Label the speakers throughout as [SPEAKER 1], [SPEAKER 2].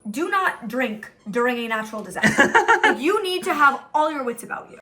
[SPEAKER 1] do not drink during a natural disaster. Like, you need to have all your wits about you.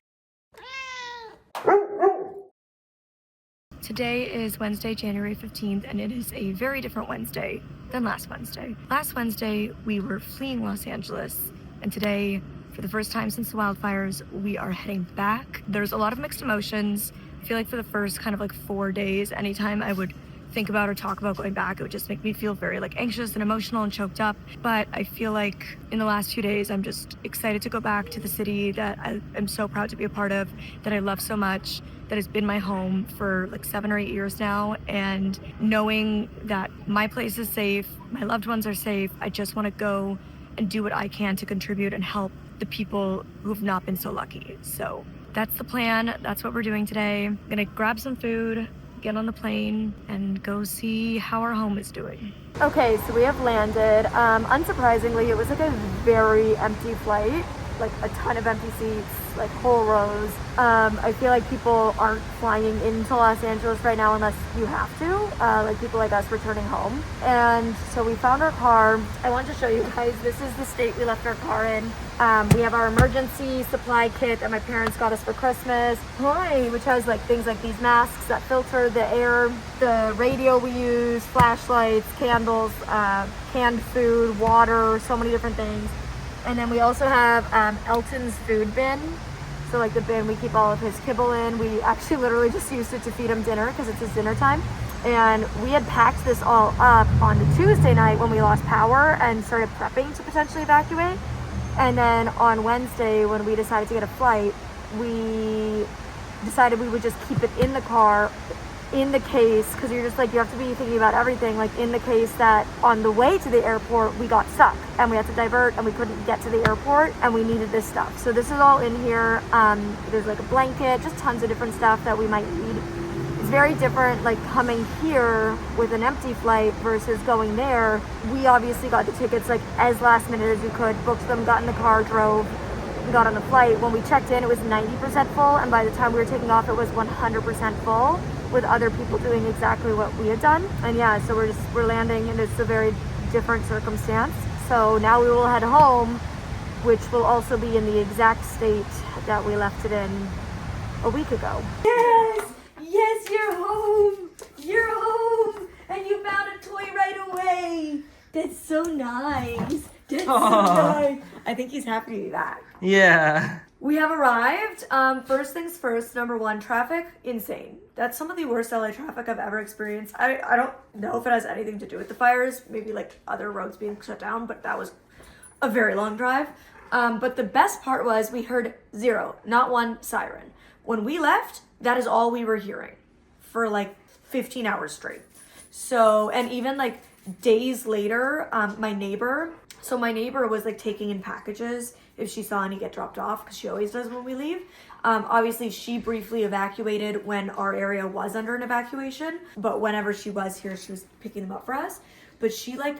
[SPEAKER 1] Today is Wednesday, January 15th, and it is a very different Wednesday than last Wednesday. Last Wednesday, we were fleeing Los Angeles, and today, for the first time since the wildfires, we are heading back. There's a lot of mixed emotions. I feel like for the first kind of like 4 days, anytime I would think about or talk about going back, it would just make me feel very like anxious and emotional and choked up. But I feel like in the last 2 days, I'm just excited to go back to the city that I am so proud to be a part of, that I love so much, that has been my home for like 7 or 8 years now. And knowing that my place is safe, my loved ones are safe, I just want to go and do what I can to contribute and help the people who have not been so lucky. So that's the plan. That's what we're doing today. I'm gonna grab some food, get on the plane, and go see how our home is doing. Okay, so we have landed. Unsurprisingly, it was like a very empty flight, like a ton of empty seats, like whole rows. I feel like people aren't flying into Los Angeles right now unless you have to, like people like us returning home. And so we found our car. I wanted to show you guys, this is the state we left our car in. We have our emergency supply kit that my parents got us for Christmas, which has like things like these masks that filter the air, the radio we use, flashlights, candles, canned food, water, so many different things. And then we also have Elton's food bin. So like the bin we keep all of his kibble in. We actually literally just used it to feed him dinner because it's his dinner time. And we had packed this all up on the Tuesday night when we lost power and started prepping to potentially evacuate. And then on Wednesday, when we decided to get a flight, we decided we would just keep it in the car in the case, because you're just like, you have to be thinking about everything, like in the case that on the way to the airport we got stuck and we had to divert and we couldn't get to the airport and we needed this stuff. So this is all in here. There's like a blanket, just tons of different stuff that we might need. It's very different like coming here with an empty flight versus going there. We obviously got the tickets like as last minute as we could, booked them, got in the car, drove, got on the flight. When we checked in, it was 90% full, and by the time we were taking off, it was 100% full, with other people doing exactly what we had done. And yeah, so we're landing, and it's a very different circumstance. So now we will head home, which will also be in the exact state that we left it in a week ago. Yes, you're home. You're home, and you found a toy right away. That's so nice. That's so nice. I think he's happy to be back.
[SPEAKER 2] Yeah.
[SPEAKER 1] We have arrived. First things first, number one, traffic, insane. That's some of the worst LA traffic I've ever experienced. I don't know if it has anything to do with the fires, maybe like other roads being shut down, but that was a very long drive. But the best part was we heard zero, not one siren. When we left, that is all we were hearing for like 15 hours straight. So, and even like days later, my neighbor was like taking in packages if she saw any get dropped off, because she always does when we leave. Obviously she briefly evacuated when our area was under an evacuation, but whenever she was here, she was picking them up for us. But she like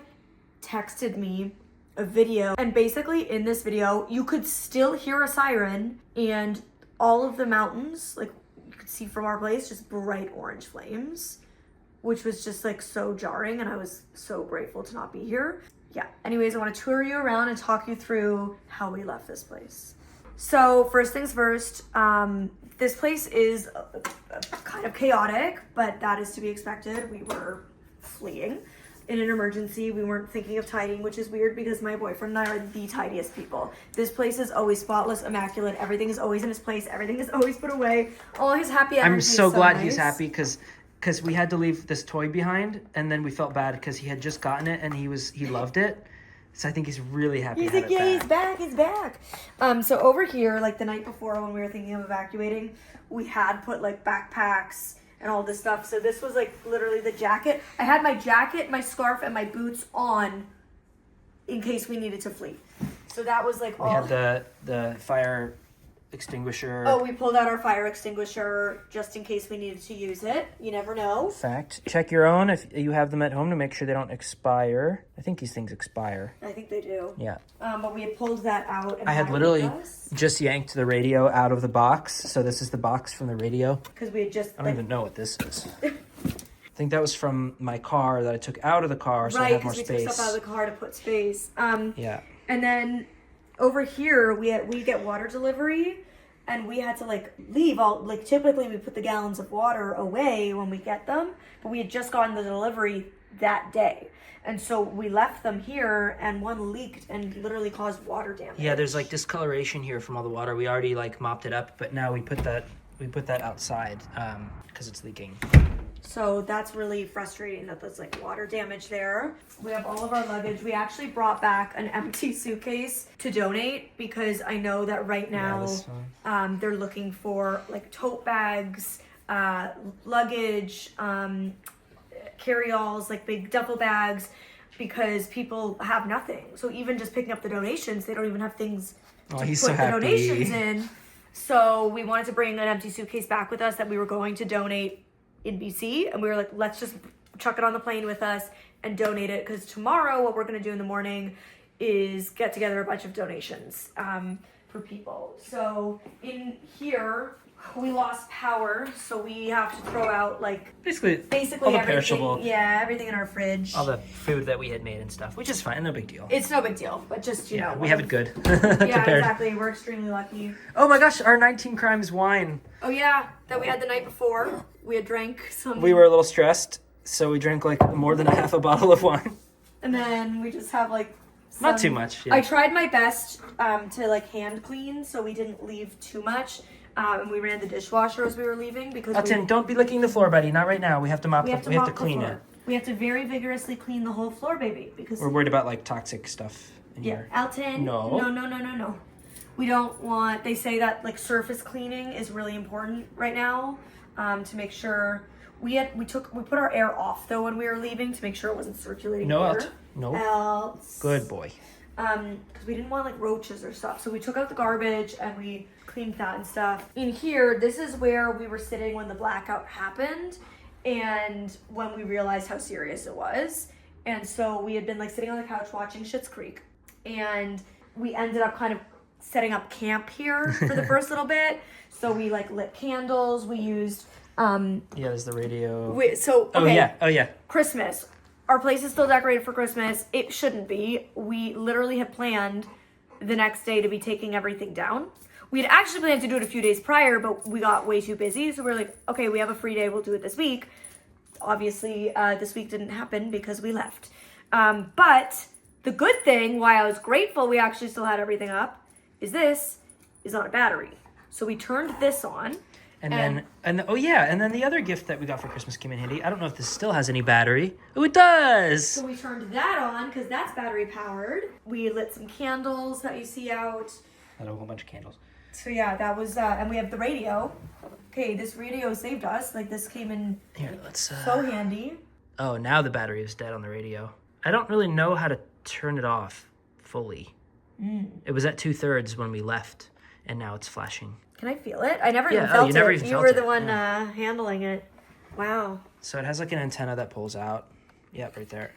[SPEAKER 1] texted me a video, and basically in this video, you could still hear a siren, and all of the mountains, like you could see from our place, just bright orange flames, which was just like so jarring, and I was so grateful to not be here. Yeah, anyways, I want to tour you around and talk you through how we left this place. So first things first, this place is kind of chaotic, but that is to be expected. We were fleeing in an emergency. We weren't thinking of tidying, which is weird because my boyfriend and I are the tidiest people. This place is always spotless, immaculate. Everything is always in its place. Everything is always put away. All his happy energy.
[SPEAKER 2] I'm so glad
[SPEAKER 1] nice.
[SPEAKER 2] He's happy because we had to leave this toy behind, and then we felt bad because he had just gotten it and he loved it. So I think he's really happy.
[SPEAKER 1] He's like, yeah, he's back. So over here, like the night before when we were thinking of evacuating, we had put like backpacks and all this stuff. So this was like literally the jacket. I had my jacket, my scarf, and my boots on in case we needed to flee. So that was like all.
[SPEAKER 2] We had the fire extinguisher.
[SPEAKER 1] Oh, we pulled out our fire extinguisher just in case we needed to use it. You never know.
[SPEAKER 2] Fact. Check your own if you have them at home to make sure they don't expire. I think these things expire.
[SPEAKER 1] I think they do.
[SPEAKER 2] Yeah.
[SPEAKER 1] But we had pulled that out. And
[SPEAKER 2] I had literally just yanked the radio out of the box. So this is the box from the radio.
[SPEAKER 1] Because we had just.
[SPEAKER 2] I don't even know what this is. think that was from my car that I took out of the car so I
[SPEAKER 1] Right,
[SPEAKER 2] had more
[SPEAKER 1] because we took
[SPEAKER 2] space.
[SPEAKER 1] stuff out of the car to put space.
[SPEAKER 2] Yeah.
[SPEAKER 1] And then over here, we get water delivery, and we had to, like, leave all, like, typically we put the gallons of water away when we get them, but we had just gotten the delivery that day. And so we left them here, and one leaked and literally caused water damage.
[SPEAKER 2] Yeah, there's like discoloration here from all the water. We already like mopped it up, but now we put that outside because it's leaking.
[SPEAKER 1] So that's really frustrating that there's like water damage there. We have all of our luggage. We actually brought back an empty suitcase to donate because I know that right now they're looking for like tote bags, luggage, carry-alls, like big duffel bags, because people have nothing. So even just picking up the donations, they don't even have things to put the donations in. So we wanted to bring an empty suitcase back with us that we were going to donate in BC, and we were like, let's just chuck it on the plane with us and donate it, because tomorrow what we're going to do in the morning is get together a bunch of donations for people. So in here we lost power, so we have to throw out like
[SPEAKER 2] basically
[SPEAKER 1] all the
[SPEAKER 2] everything, perishable,
[SPEAKER 1] everything in our fridge,
[SPEAKER 2] all the food that we had made and stuff, which is fine, no big deal.
[SPEAKER 1] It's no big deal, but just you know,
[SPEAKER 2] we have it good.
[SPEAKER 1] Yeah, exactly. We're extremely lucky.
[SPEAKER 2] Oh my gosh, our 19 Crimes wine.
[SPEAKER 1] Oh yeah, that we had the night before. We had drank some.
[SPEAKER 2] We were a little stressed, so we drank like more than a half a bottle of wine.
[SPEAKER 1] And then we just have like
[SPEAKER 2] not too much. Yeah.
[SPEAKER 1] I tried my best to like hand clean, so we didn't leave too much. And we ran the dishwasher as we were leaving because
[SPEAKER 2] Elton, don't be licking the floor, buddy. Not right now. We have to mop. We have to clean it.
[SPEAKER 1] We have to very vigorously clean the whole floor, baby, because
[SPEAKER 2] we're worried about like toxic stuff in here.
[SPEAKER 1] Elton. No. We don't want. They say that like surface cleaning is really important right now to make sure. We put our air off though when we were leaving to make sure it wasn't circulating.
[SPEAKER 2] No. Good boy.
[SPEAKER 1] Because we didn't want like roaches or stuff, so we took out the garbage and we cleaned that and stuff. In here, this is where we were sitting when the blackout happened, and when we realized how serious it was. And so we had been like sitting on the couch watching Schitt's Creek, and we ended up kind of setting up camp here for the first little bit. So we like lit candles. We used
[SPEAKER 2] there's the radio.
[SPEAKER 1] Oh
[SPEAKER 2] yeah.
[SPEAKER 1] Christmas. Our place is still decorated for Christmas. It shouldn't be. We literally had planned the next day to be taking everything down. We had actually planned to do it a few days prior, but we got way too busy. So we're like, okay, we have a free day. We'll do it this week. Obviously, this week didn't happen because we left. But the good thing, why I was grateful we actually still had everything up, is this is on a battery. So we turned this on. And then the other gift that we got for Christmas came in handy. I don't know if this still has any battery. Oh, it does! So we turned that on because that's battery powered. We lit some candles that you see out.
[SPEAKER 2] I had a whole bunch of candles.
[SPEAKER 1] So yeah, that was, and we have the radio. Okay, this radio saved us. Like this came in so handy.
[SPEAKER 2] Oh, now the battery is dead on the radio. I don't really know how to turn it off fully. It was at 2/3 when we left, and now it's flashing.
[SPEAKER 1] Can I feel it? I never even felt it. You were the one handling it. Wow.
[SPEAKER 2] So it has like an antenna that pulls out. Yep, right there.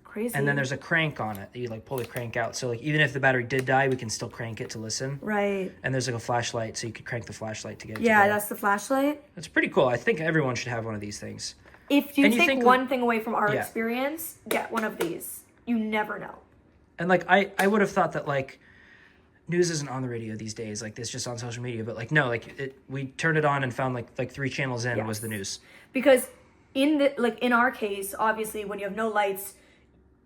[SPEAKER 1] Crazy.
[SPEAKER 2] And then there's a crank on it that you like pull the crank out. So like even if the battery did die, we can still crank it to listen.
[SPEAKER 1] Right.
[SPEAKER 2] And there's like a flashlight, so you could crank the flashlight to get it.
[SPEAKER 1] Yeah, that's the flashlight.
[SPEAKER 2] It's pretty cool. I think everyone should have one of these things.
[SPEAKER 1] If you take one thing away from our experience, get one of these. You never know.
[SPEAKER 2] And like I would have thought that like news isn't on the radio these days, like it's just on social media, but like no, like we turned it on and found like 3 channels in was the news. Because
[SPEAKER 1] in our case, obviously when you have no lights,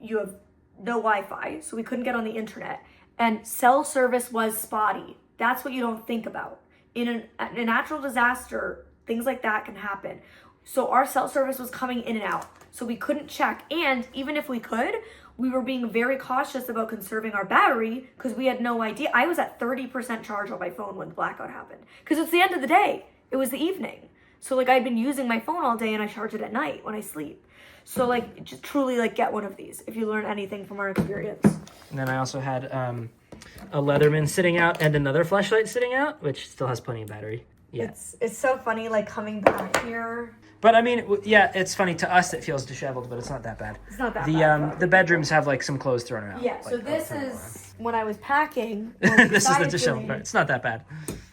[SPEAKER 1] you have no Wi-Fi, so we couldn't get on the internet, and cell service was spotty. That's what you don't think about. In a natural disaster, things like that can happen. So our cell service was coming in and out, so we couldn't check. And even if we could, we were being very cautious about conserving our battery because we had no idea. I was at 30% charge on my phone when the blackout happened because it's the end of the day. It was the evening. So like I'd been using my phone all day and I charge it at night when I sleep. So like just truly like get one of these if you learn anything from our experience.
[SPEAKER 2] And then I also had a Leatherman sitting out and another flashlight sitting out, which still has plenty of battery. Yeah.
[SPEAKER 1] It's so funny like coming back here.
[SPEAKER 2] But I mean, yeah, it's funny to us. It feels disheveled, but it's not that bad.
[SPEAKER 1] It's not that bad.
[SPEAKER 2] The bedrooms have like some clothes thrown around.
[SPEAKER 1] Yeah.
[SPEAKER 2] Like,
[SPEAKER 1] so this is when I was packing.
[SPEAKER 2] This is the disheveled part. It's not that bad.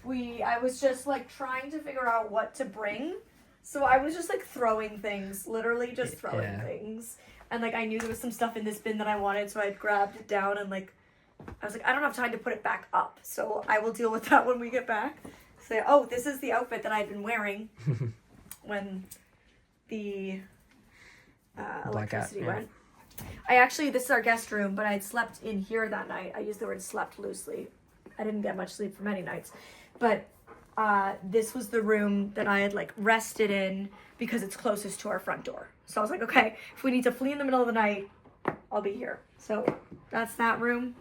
[SPEAKER 1] I was just like trying to figure out what to bring So I was just like throwing things, literally just throwing
[SPEAKER 2] Yeah.
[SPEAKER 1] things. And like I knew there was some stuff in this bin that I wanted, so I grabbed it down and like I was like, I don't have time to put it back up, so I will deal with that when we get back. Say, oh, this is the outfit that I've been wearing when the electricity
[SPEAKER 2] yeah.
[SPEAKER 1] went. I actually, this is our guest room, but I had slept in here that night. I use the word slept loosely. I didn't get much sleep for many nights. But this was the room that I had like rested in because it's closest to our front door. So I was like, okay, if we need to flee in the middle of the night, I'll be here. So that's that room.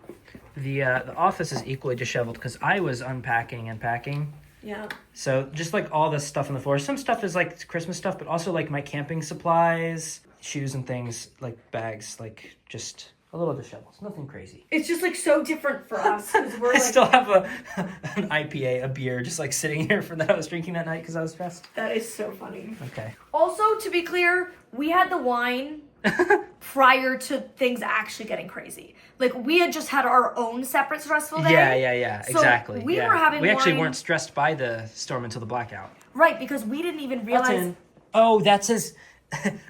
[SPEAKER 2] The office is equally disheveled because I was unpacking and packing.
[SPEAKER 1] Yeah.
[SPEAKER 2] So just like all this stuff on the floor. Some stuff is like Christmas stuff, but also like my camping supplies, shoes and things, like bags, like just a little disheveled. Nothing crazy.
[SPEAKER 1] It's just like so different for us. 'Cause we're
[SPEAKER 2] I
[SPEAKER 1] like,
[SPEAKER 2] still have an IPA, a beer, just like sitting here that I was drinking that night because I was stressed.
[SPEAKER 1] that is so funny.
[SPEAKER 2] Okay.
[SPEAKER 1] Also, to be clear, we had the wine prior to things actually getting crazy. Like we had just had our own separate stressful day.
[SPEAKER 2] Yeah,
[SPEAKER 1] So
[SPEAKER 2] exactly.
[SPEAKER 1] we
[SPEAKER 2] yeah.
[SPEAKER 1] were having
[SPEAKER 2] We actually
[SPEAKER 1] wine-
[SPEAKER 2] weren't stressed by the storm until the blackout.
[SPEAKER 1] Right, because we didn't even realize.
[SPEAKER 2] Button. Oh, that's his.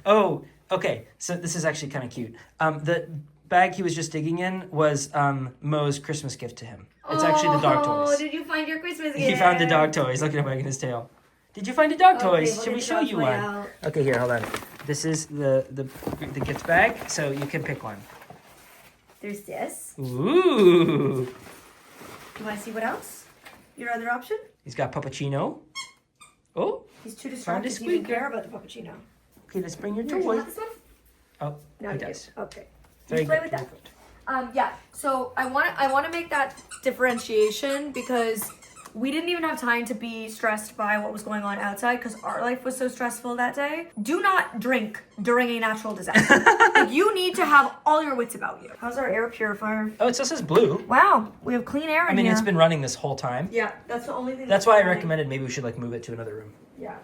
[SPEAKER 2] Oh, okay. So this is actually kind of cute. The bag he was just digging in was Mo's Christmas gift to him. It's actually the dog
[SPEAKER 1] Oh,
[SPEAKER 2] toys.
[SPEAKER 1] did you find your Christmas gift?
[SPEAKER 2] He found the dog toys. Look at him wagging his tail. Did you find the dog
[SPEAKER 1] Okay,
[SPEAKER 2] toys?
[SPEAKER 1] we'll
[SPEAKER 2] Should we
[SPEAKER 1] get
[SPEAKER 2] show
[SPEAKER 1] the
[SPEAKER 2] you
[SPEAKER 1] dog
[SPEAKER 2] one?
[SPEAKER 1] toy out.
[SPEAKER 2] Okay, here, hold on. This is the gift bag, so you can pick one.
[SPEAKER 1] There's this.
[SPEAKER 2] Ooh.
[SPEAKER 1] Do you want to see what else? Your other option?
[SPEAKER 2] He's got puppuccino. Oh,
[SPEAKER 1] He's too
[SPEAKER 2] Found a
[SPEAKER 1] distracted to even
[SPEAKER 2] squeaker.
[SPEAKER 1] care about the puppuccino.
[SPEAKER 2] okay, let's bring your
[SPEAKER 1] Here, do you
[SPEAKER 2] toy.
[SPEAKER 1] want this one?
[SPEAKER 2] Oh,
[SPEAKER 1] No,
[SPEAKER 2] he
[SPEAKER 1] you
[SPEAKER 2] does.
[SPEAKER 1] do. Okay.
[SPEAKER 2] Very
[SPEAKER 1] You play
[SPEAKER 2] good,
[SPEAKER 1] with
[SPEAKER 2] very
[SPEAKER 1] that.
[SPEAKER 2] good.
[SPEAKER 1] Yeah. So I want to make that differentiation because we didn't even have time to be stressed by what was going on outside because our life was so stressful that day. Do not drink during a natural disaster. Like, you need to have all your wits about you. How's our air purifier?
[SPEAKER 2] Oh, it still says blue.
[SPEAKER 1] Wow, we have clean air in
[SPEAKER 2] I mean,
[SPEAKER 1] here.
[SPEAKER 2] it's been running this whole time.
[SPEAKER 1] Yeah, that's the only thing.
[SPEAKER 2] That's why I
[SPEAKER 1] running.
[SPEAKER 2] recommended maybe we should like move it to another room.
[SPEAKER 1] Yeah.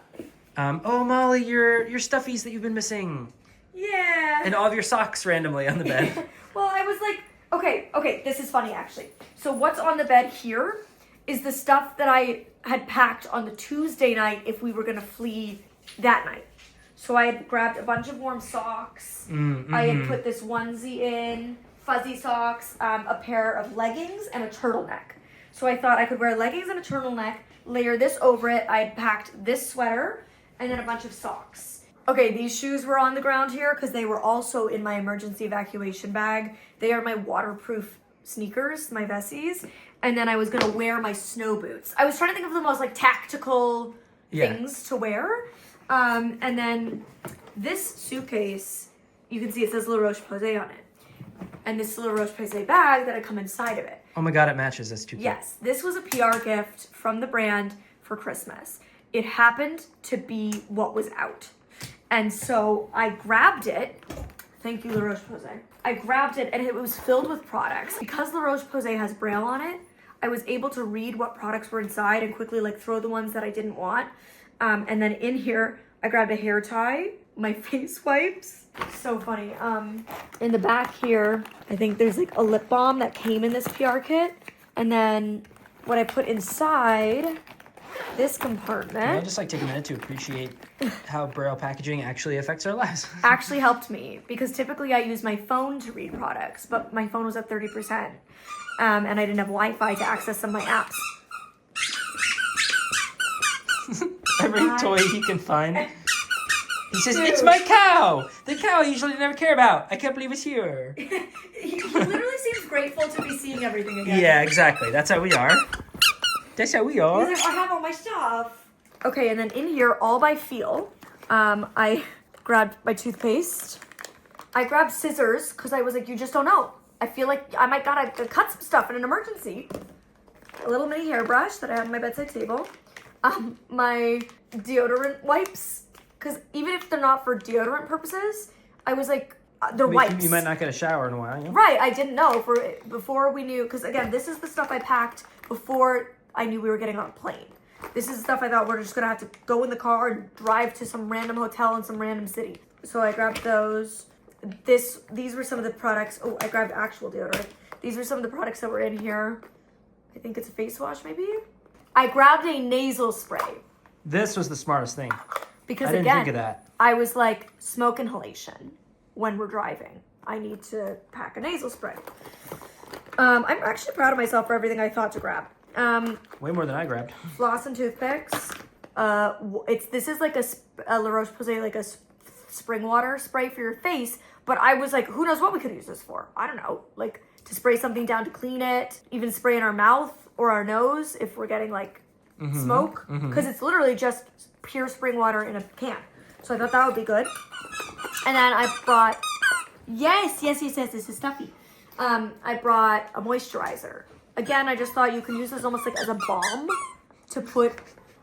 [SPEAKER 2] Oh, Molly, your stuffies that you've been missing,
[SPEAKER 1] Yeah.
[SPEAKER 2] and all of your socks randomly on the bed.
[SPEAKER 1] Well, I was like, okay, this is funny actually. So what's on the bed here is the stuff that I had packed on the Tuesday night if we were gonna flee that night. So I had grabbed a bunch of warm socks. I had put this onesie in, fuzzy socks, a pair of leggings, and a turtleneck. So I thought I could wear leggings and a turtleneck, layer this over it. I had packed this sweater, and then a bunch of socks. Okay, these shoes were on the ground here because they were also in my emergency evacuation bag. They are my waterproof sneakers, my Vessies. And then I was gonna wear my snow boots. I was trying to think of the most like tactical things to wear. And then this suitcase, you can see it says La Roche-Posay on it. And this La Roche-Posay bag that had come inside of it.
[SPEAKER 2] Oh my god, it matches. That's too cute.
[SPEAKER 1] Yes, this was a PR gift from the brand for Christmas. It happened to be what was out. And so I grabbed it. Thank you, La Roche-Posay. I grabbed it and it was filled with products. Because La Roche-Posay has Braille on it, I was able to read what products were inside and quickly like throw the ones that I didn't want. And then in here, I grabbed a hair tie, my face wipes. So funny. In the back here, I think there's like a lip balm that came in this PR kit. And then what I put inside this compartment
[SPEAKER 2] I'd just like take a minute to appreciate how Braille packaging actually affects our lives.
[SPEAKER 1] actually helped me because typically I use my phone to read products, but my phone was at 30%. And I didn't have Wi-Fi to access some of my apps.
[SPEAKER 2] Every toy he can find. He says, "It's my cow! The cow I usually never care about. I can't believe it's here."
[SPEAKER 1] He literally seems grateful to be seeing everything again.
[SPEAKER 2] Yeah, exactly. That's how we are. That's how we are.
[SPEAKER 1] He's like, I have all my stuff. Okay, and then in here, all by feel, I grabbed my toothpaste. I grabbed scissors because I was like, you just don't know. I feel like I might gotta cut some stuff in an emergency. A little mini hairbrush that I have on my bedside table. My deodorant wipes, because even if they're not for deodorant purposes, I was like, they're wipes.
[SPEAKER 2] You might not get a shower in a while. You know?
[SPEAKER 1] Right, I didn't know before we knew, because again, this is the stuff I packed before I knew we were getting on a plane. This is the stuff I thought we're just gonna have to go in the car and drive to some random hotel in some random city. So I grabbed those. These were some of the products. Oh, I grabbed actual deodorant. These were some of the products that were in here. I think it's a face wash, maybe. I grabbed a nasal spray.
[SPEAKER 2] This was the smartest thing.
[SPEAKER 1] Because
[SPEAKER 2] I didn't
[SPEAKER 1] again,
[SPEAKER 2] think of that.
[SPEAKER 1] I was like, smoke inhalation when we're driving. I need to pack a nasal spray. I'm actually proud of myself for everything I thought to grab.
[SPEAKER 2] Way more than I grabbed.
[SPEAKER 1] Floss and toothpicks. This is like a La Roche-Posay, like a spring water spray for your face. But I was like, who knows what we could use this for? I don't know. Like to spray something down to clean it. Even spray in our mouth or our nose if we're getting like smoke. Because it's literally just pure spring water in a can. So I thought that would be good. And then I brought, yes, this is stuffy. I brought a moisturizer. Again, I just thought you could use this almost like as a balm to put,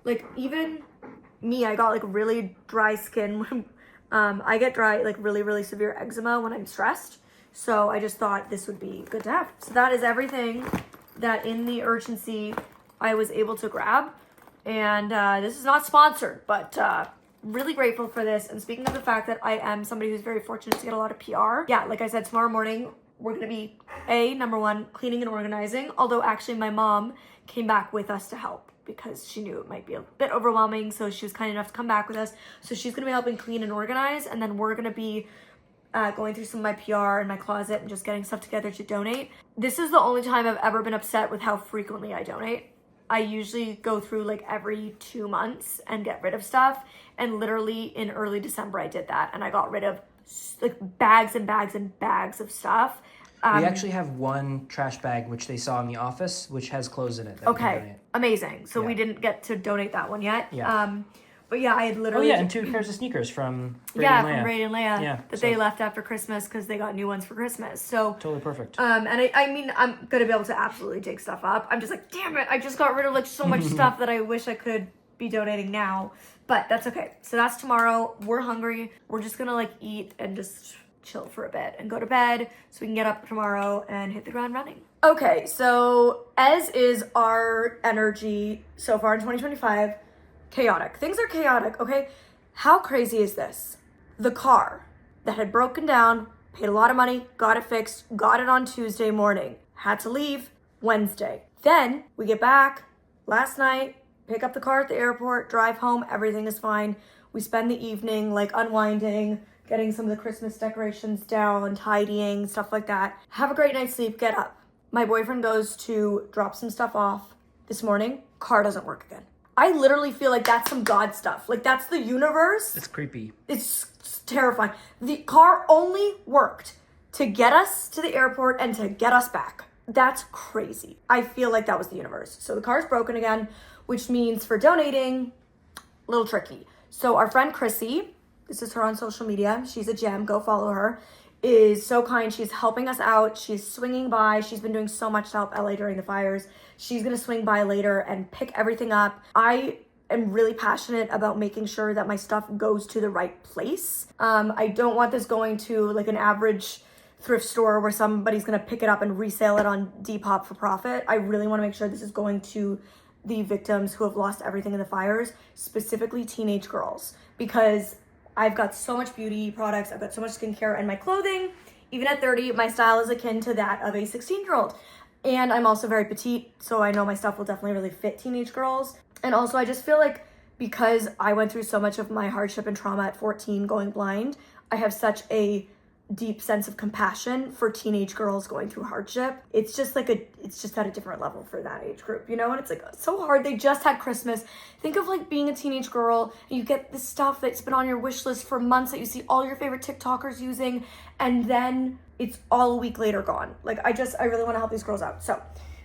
[SPEAKER 1] like even me, I got like really dry skin. I get dry, like really, really severe eczema when I'm stressed. So I just thought this would be good to have. So that is everything that in the urgency I was able to grab. And this is not sponsored, but really grateful for this. And speaking of the fact that I am somebody who's very fortunate to get a lot of PR. Yeah, like I said, tomorrow morning, we're going to be, number one, cleaning and organizing. Although actually my mom came back with us to help because she knew it might be a bit overwhelming. So she was kind enough to come back with us. So she's going to be helping clean and organize. And then we're going to be going through some of my PR in my closet and just getting stuff together to donate. This is the only time I've ever been upset with how frequently I donate. I usually go through like every 2 months and get rid of stuff. And literally in early December, I did that. And I got rid of like bags and bags and bags of stuff.
[SPEAKER 2] We actually have one trash bag, which they saw in the office, which has clothes in it. That we can donate.
[SPEAKER 1] Amazing. So
[SPEAKER 2] Yeah.
[SPEAKER 1] we didn't get to donate that one yet.
[SPEAKER 2] Yeah.
[SPEAKER 1] But yeah, I had literally...
[SPEAKER 2] Oh yeah, and 2 pairs of sneakers from Brady
[SPEAKER 1] from
[SPEAKER 2] and Leia.
[SPEAKER 1] Brady and Leia
[SPEAKER 2] Yeah,
[SPEAKER 1] that
[SPEAKER 2] so-
[SPEAKER 1] they left after Christmas because they got new ones for Christmas. So
[SPEAKER 2] Totally perfect.
[SPEAKER 1] and I mean, I'm gonna be able to absolutely dig stuff up. I'm just like, damn it, I just got rid of like so much stuff that I wish I could be donating now. But that's okay. So that's tomorrow. We're hungry. We're just gonna like eat and just chill for a bit and go to bed so we can get up tomorrow and hit the ground running. Okay, so as is our energy so far in 2025, chaotic. Things are chaotic, okay? How crazy is this? The car that had broken down, paid a lot of money, got it fixed, got it on Tuesday morning, had to leave Wednesday. Then we get back last night, pick up the car at the airport, drive home, everything is fine. We spend the evening like unwinding, getting some of the Christmas decorations down, tidying, stuff like that. Have a great night's sleep, get up. My boyfriend goes to drop some stuff off this morning, car doesn't work again. I literally feel like that's some God stuff. Like that's the universe.
[SPEAKER 2] It's creepy.
[SPEAKER 1] It's terrifying. The car only worked to get us to the airport and to get us back. That's crazy. I feel like that was the universe. So the car's broken again, which means for donating, a little tricky. So our friend Chrissy, this is her on social media, she's a gem, go follow her, is so kind. She's helping us out. She's swinging by. She's been doing so much to help LA during the fires. She's going to swing by later and pick everything up. I am really passionate about making sure that my stuff goes to the right place. I don't want this going to like an average thrift store where somebody's going to pick it up and resell it on Depop for profit. I really want to make sure this is going to the victims who have lost everything in the fires, specifically teenage girls, because I've got so much beauty products, I've got so much skincare, and my clothing, even at 30, my style is akin to that of a 16-year-old. And I'm also very petite, so I know my stuff will definitely really fit teenage girls. And also I just feel like because I went through so much of my hardship and trauma at 14 going blind, I have such a deep sense of compassion for teenage girls going through hardship. It's just at a different level for that age group, you know? And it's like so hard. They just had Christmas. Think of like being a teenage girl and you get this stuff that's been on your wish list for months that you see all your favorite TikTokers using, and then it's all a week later gone. Like I really want to help these girls out. So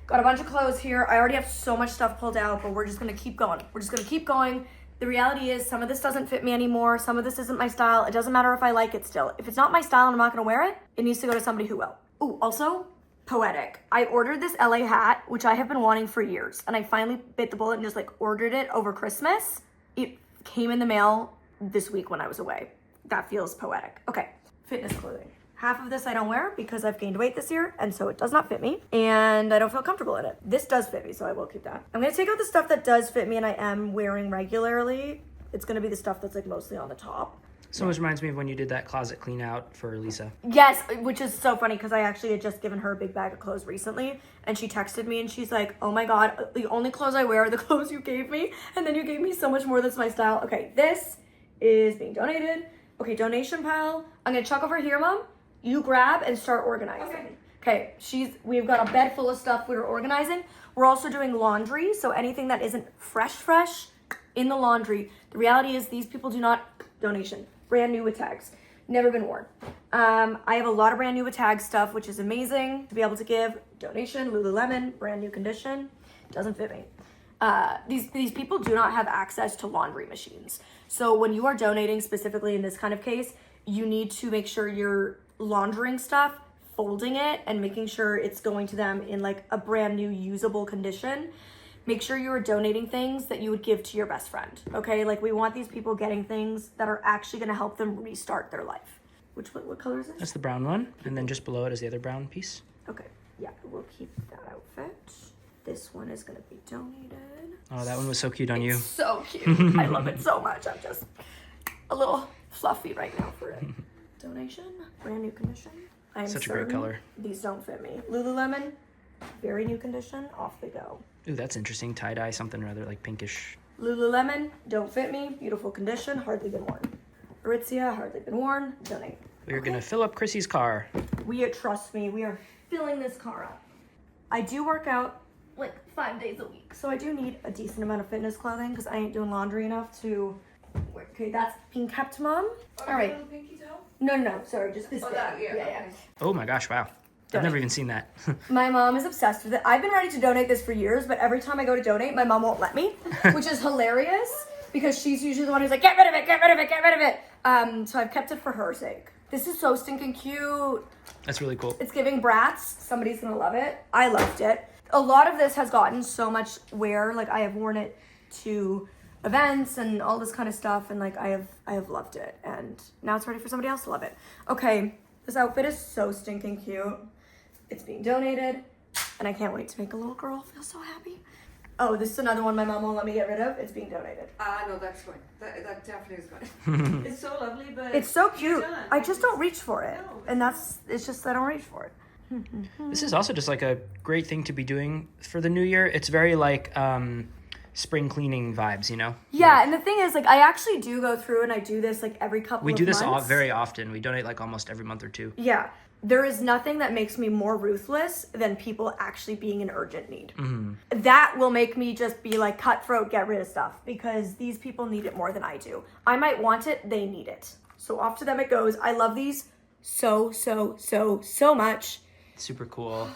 [SPEAKER 1] got a bunch of clothes here. I already have so much stuff pulled out, but we're just gonna keep going. We're just gonna keep going. The reality is some of this doesn't fit me anymore. Some of this isn't my style. It doesn't matter if I like it still. If it's not my style and I'm not gonna wear it, it needs to go to somebody who will. Ooh, also, poetic. I ordered this LA hat, which I have been wanting for years. And I finally bit the bullet and just like ordered it over Christmas. It came in the mail this week when I was away. That feels poetic. Okay, fitness clothing. Half of this I don't wear because I've gained weight this year, and so it does not fit me, and I don't feel comfortable in it. This does fit me, so I will keep that. I'm gonna take out the stuff that does fit me and I am wearing regularly. It's gonna be the stuff that's like mostly on the top.
[SPEAKER 2] So much reminds me of when you did that closet clean out for Lisa.
[SPEAKER 1] Yes, which is so funny because I actually had just given her a big bag of clothes recently, and she texted me and she's like, oh my God, the only clothes I wear are the clothes you gave me, and then you gave me so much more that's my style. Okay, this is being donated. Okay, donation pile. I'm gonna chuck over here, Mom. You grab and start organizing. Okay, we've got a bed full of stuff we're organizing. We're also doing laundry, so anything that isn't fresh in the laundry. The reality is these people do not, donation, brand new with tags, never been worn. I have a lot of brand new with tag stuff, which is amazing to be able to give. Donation, Lululemon, brand new condition, doesn't fit me. These people do not have access to laundry machines. So when you are donating, specifically in this kind of case, you need to make sure you're laundering stuff, folding it, and making sure it's going to them in like a brand new usable condition. Make sure you are donating things that you would give to your best friend, okay? Like we want these people getting things that are actually gonna help them restart their life. What color is this?
[SPEAKER 2] That's the brown one, and then just below it is the other brown piece.
[SPEAKER 1] Okay, yeah, we'll keep that outfit. This one is gonna be donated.
[SPEAKER 2] Oh, that one was so cute on you.
[SPEAKER 1] So cute. I love it so much. I'm just a little fluffy right now for it. Donation, brand new condition. I'm
[SPEAKER 2] Such a great color.
[SPEAKER 1] These don't fit me. Lululemon, very new condition. Off they go.
[SPEAKER 2] Ooh, that's interesting. Tie-dye, something rather like pinkish.
[SPEAKER 1] Lululemon, don't fit me. Beautiful condition, hardly been worn. Aritzia, hardly been worn. Donate.
[SPEAKER 2] We're gonna fill up Chrissy's car.
[SPEAKER 1] Trust me, we are filling this car up. I do work out like 5 days a week, so I do need a decent amount of fitness clothing because I ain't doing laundry enough to. Okay, that's being kept, Mom. All right.
[SPEAKER 3] Pinky toe?
[SPEAKER 1] No, sorry, just this.
[SPEAKER 3] Oh,
[SPEAKER 1] bit.
[SPEAKER 3] that, yeah. Okay.
[SPEAKER 2] Oh my gosh, wow. I've never even seen that.
[SPEAKER 1] My mom is obsessed with it. I've been ready to donate this for years, but every time I go to donate, my mom won't let me, which is hilarious because she's usually the one who's like, get rid of it, get rid of it, get rid of it. So I've kept it for her sake. This is so stinking cute.
[SPEAKER 2] That's really cool.
[SPEAKER 1] It's giving brats. Somebody's gonna love it. I loved it. A lot of this has gotten so much wear. Like I have worn it to events and all this kind of stuff, and like I have loved it. And now it's ready for somebody else to love it. Okay, this outfit is so stinking cute. It's being donated, and I can't wait to make a little girl feel so happy. Oh, this is another one my mom won't let me get rid of. It's being donated.
[SPEAKER 3] No, that's fine. That definitely is fine. It's so lovely, but
[SPEAKER 1] It's so cute.
[SPEAKER 3] done.
[SPEAKER 1] I just don't reach for it.
[SPEAKER 3] No.
[SPEAKER 1] And it's just I don't reach for it.
[SPEAKER 2] This is also just like a great thing to be doing for the new year. It's very like spring cleaning vibes, you know?
[SPEAKER 1] Yeah, and the thing is, like, I actually do go through and I do this like every couple
[SPEAKER 2] We
[SPEAKER 1] of
[SPEAKER 2] do this
[SPEAKER 1] months.
[SPEAKER 2] very often. We donate like almost every month or two.
[SPEAKER 1] Yeah. There is nothing that makes me more ruthless than people actually being in urgent need. That will make me just be like cutthroat, get rid of stuff, because these people need it more than I do. I might want it, they need it. So off to them it goes. I love these so much.
[SPEAKER 2] Super cool.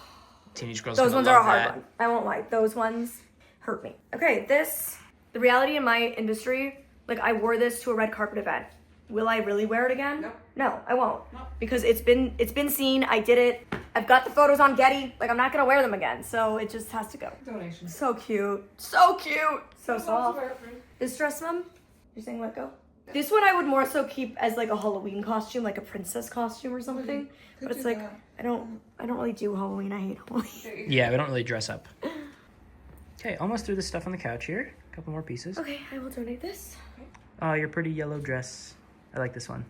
[SPEAKER 2] Teenage girls.
[SPEAKER 1] Those
[SPEAKER 2] gonna
[SPEAKER 1] ones are a
[SPEAKER 2] love
[SPEAKER 1] hard
[SPEAKER 2] that.
[SPEAKER 1] one. I won't lie. Those ones hurt me. Okay, the reality in my industry, like I wore this to a red carpet event. Will I really wear it again?
[SPEAKER 3] No.
[SPEAKER 1] No, I won't.
[SPEAKER 3] No.
[SPEAKER 1] Because it's been seen. I did it. I've got the photos on Getty. Like I'm not gonna wear them again. So it just has to go.
[SPEAKER 3] Donation.
[SPEAKER 1] So cute. So cute. So
[SPEAKER 3] I'll
[SPEAKER 1] soft.
[SPEAKER 3] wear it for you.
[SPEAKER 1] This dress, Mom? You're saying let go? This one I would more so keep as like a Halloween costume, like a princess costume or something.
[SPEAKER 3] Could
[SPEAKER 1] But it's
[SPEAKER 3] do
[SPEAKER 1] like
[SPEAKER 3] that.
[SPEAKER 1] I don't really do Halloween. I hate Halloween.
[SPEAKER 3] There you go.
[SPEAKER 2] Yeah, we don't really dress up. Okay, almost threw the stuff on the couch here. A couple more pieces.
[SPEAKER 1] Okay, I will donate this.
[SPEAKER 2] Oh, your pretty yellow dress. I like this one.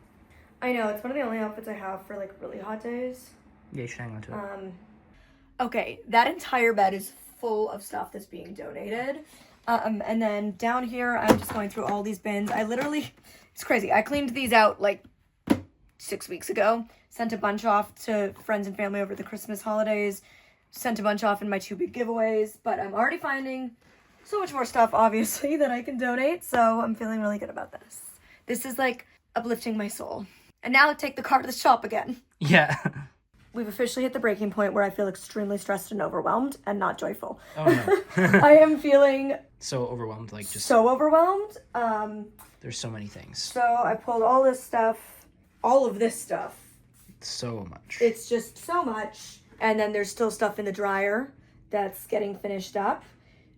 [SPEAKER 1] I know, it's one of the only outfits I have for like really hot days.
[SPEAKER 2] Yeah, you should hang on to it.
[SPEAKER 1] Okay, that entire bed is full of stuff that's being donated. And then down here, I'm just going through all these bins. It's crazy. I cleaned these out like 6 weeks ago. Sent a bunch off to friends and family over the Christmas holidays. Sent a bunch off in my 2 big giveaways. But I'm already finding so much more stuff, obviously, that I can donate. So I'm feeling really good about this. This is like uplifting my soul. And now take the car to the shop again.
[SPEAKER 2] Yeah.
[SPEAKER 1] We've officially hit the breaking point where I feel extremely stressed and overwhelmed and not joyful.
[SPEAKER 2] Oh no.
[SPEAKER 1] I am feeling
[SPEAKER 2] So overwhelmed, like just
[SPEAKER 1] so overwhelmed.
[SPEAKER 2] there's so many things.
[SPEAKER 1] So I pulled all of this stuff.
[SPEAKER 2] So much.
[SPEAKER 1] It's just so much. And then there's still stuff in the dryer that's getting finished up.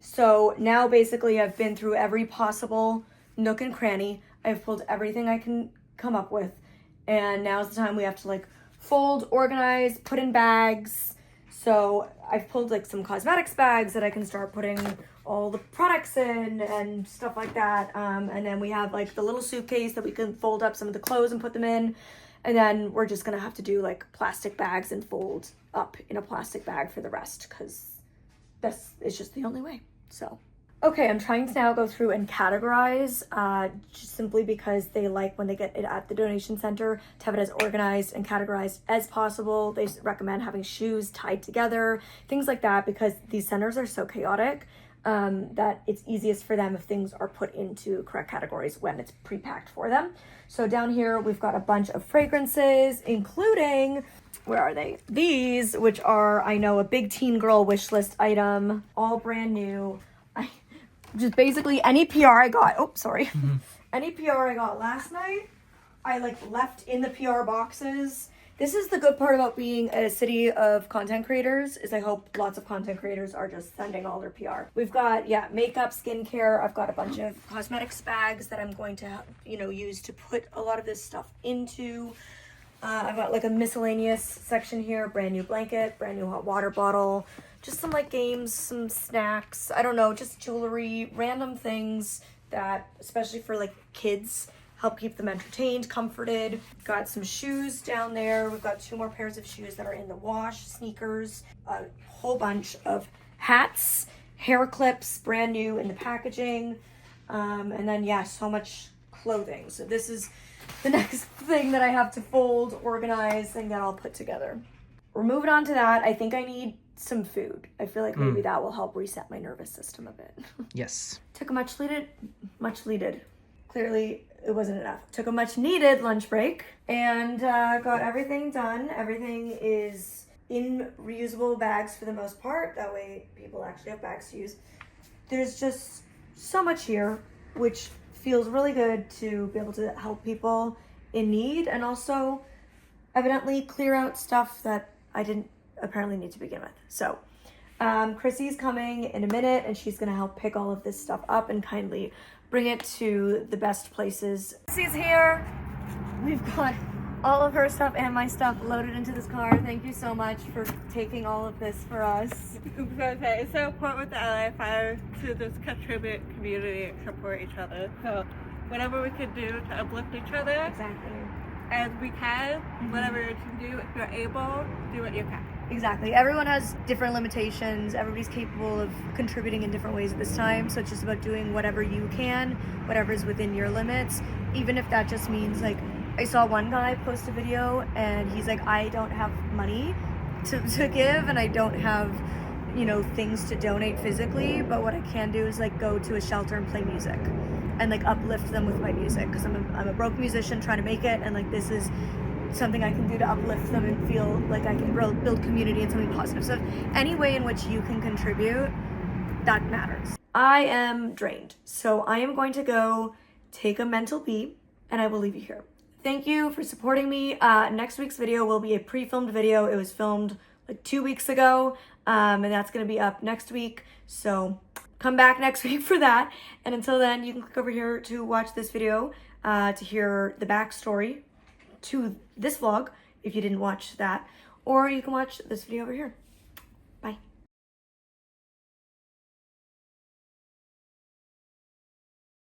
[SPEAKER 1] So now basically I've been through every possible nook and cranny. I've pulled everything I can come up with. And now's the time we have to like fold, organize, put in bags. So I've pulled like some cosmetics bags that I can start putting all the products in and stuff like that. And then we have like the little suitcase that we can fold up some of the clothes and put them in. And then we're just gonna have to do like plastic bags and fold up in a plastic bag for the rest because it's just the only way. So Okay, I'm trying to now go through and categorize, just simply because they like when they get it at the donation center to have it as organized and categorized as possible. They recommend having shoes tied together, things like that, because these centers are so chaotic that it's easiest for them if things are put into correct categories when it's pre-packed for them. So down here, we've got a bunch of fragrances, including, where are they? These, which are, I know, a big teen girl wish list item, all brand new. Just basically any PR I got, any PR I got last night, I like left in the PR boxes. This is the good part about being a city of content creators, is I hope lots of content creators are just sending all their PR. We've got, makeup, skincare. I've got a bunch of cosmetics bags that I'm going to, use to put a lot of this stuff into. I've got like a miscellaneous section here, brand new blanket, brand new hot water bottle, just some like games, some snacks, I don't know, just jewelry, random things that, especially for like kids, help keep them entertained, comforted. Got some shoes down there. We've got 2 more pairs of shoes that are in the wash, sneakers, a whole bunch of hats, hair clips, brand new in the packaging, and then so much clothing. So this is the next thing that I have to fold, organize, and get all put together. We're moving on to that. I think I need some food. I feel like maybe that will help reset my nervous system a bit.
[SPEAKER 2] Yes.
[SPEAKER 1] Took a much needed, clearly it wasn't enough. Took a much needed lunch break and got everything done. Everything is in reusable bags for the most part. That way people actually have bags to use. There's just so much here, which feels really good to be able to help people in need and also evidently clear out stuff that I didn't apparently need to begin with. So Chrissy's coming in a minute and she's gonna help pick all of this stuff up and kindly bring it to the best places. Chrissy's here. We've got all of her stuff and my stuff loaded into this car. Thank you so much for taking all of this for us.
[SPEAKER 4] It's so important with the LA fire to just contribute community and support each other. So whatever we can do to uplift each other,
[SPEAKER 1] Exactly.
[SPEAKER 4] as we can, whatever you can do, if you're able, do what you can.
[SPEAKER 1] Exactly. Everyone has different limitations. Everybody's capable of contributing in different ways at this time. So it's just about doing whatever you can, whatever's within your limits, even if that just means like, I saw one guy post a video and he's like, I don't have money to give and I don't have, things to donate physically, but what I can do is like go to a shelter and play music and like uplift them with my music because I'm a broke musician trying to make it, and like this is something I can do to uplift them and feel like I can build community and something positive. So any way in which you can contribute, that matters. I am drained, so I am going to go take a mental beat and I will leave you here. Thank you for supporting me. Next week's video will be a pre-filmed video. It was filmed like 2 weeks ago, and that's gonna be up next week. So come back next week for that. And until then, you can click over here to watch this video to hear the backstory to this vlog if you didn't watch that, or you can watch this video over here.